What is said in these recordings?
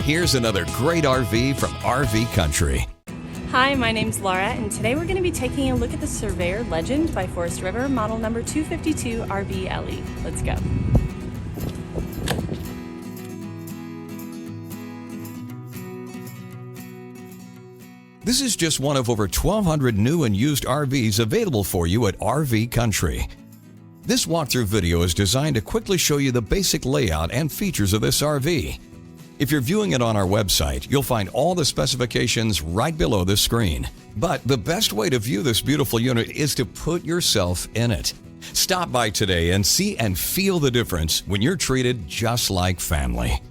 Here's another great RV from RV Country. Hi, my name's Laura, and today we're going to be taking a look at the Surveyor Legend by Forest River, model number 252RBLE. Let's go. This is just one of over 1,200 new and used RVs available for you at RV Country. This walkthrough video is designed to quickly show you the basic layout and features of this RV. If you're viewing it on our website, you'll find all the specifications right below the screen. But the best way to view this beautiful unit is to put yourself in it. Stop by today and see and feel the difference when you're treated just like family.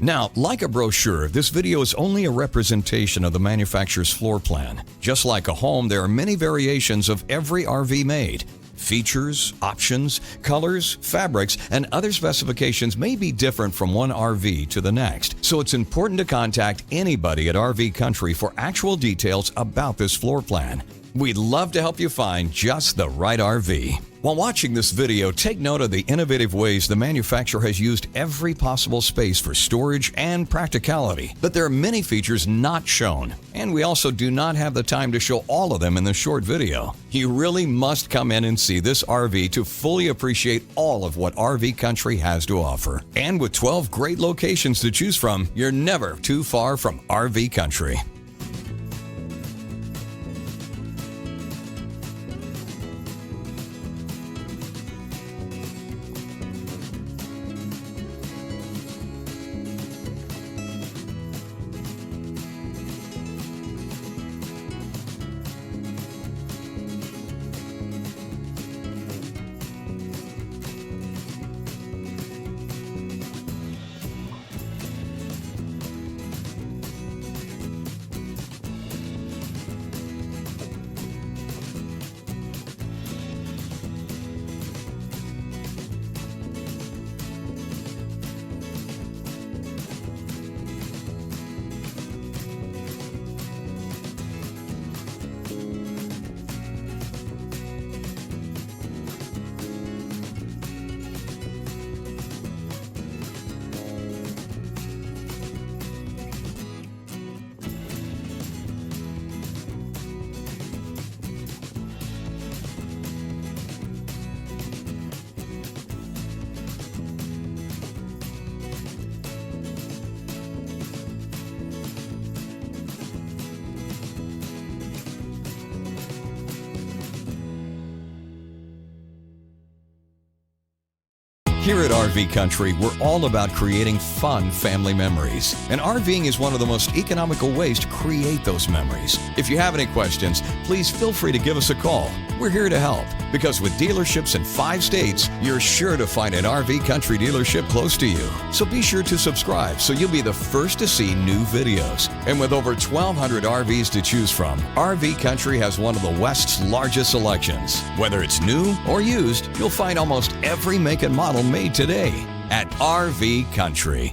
Now, like a brochure, this video is only a representation of the manufacturer's floor plan. Just like a home, there are many variations of every RV made. Features, options, colors, fabrics, and other specifications may be different from one RV to the next, so it's important to contact anybody at RV Country for actual details about this floor plan. We'd love to help you find just the right RV. While watching this video, take note of the innovative ways the manufacturer has used every possible space for storage and practicality, but there are many features not shown, and we also do not have the time to show all of them in this short video. You really must come in and see this RV to fully appreciate all of what RV Country has to offer. And with 12 great locations to choose from, you're never too far from RV Country. Here at RV Country, we're all about creating fun family memories. And RVing is one of the most economical ways to create those memories. If you have any questions, please feel free to give us a call. We're here to help, because with dealerships in 5 states, you're sure to find an RV Country dealership close to you. So be sure to subscribe so you'll be the first to see new videos. And with over 1,200 RVs to choose from, RV Country has one of the West's largest selections. Whether it's new or used, you'll find almost every make and model made today at RV Country.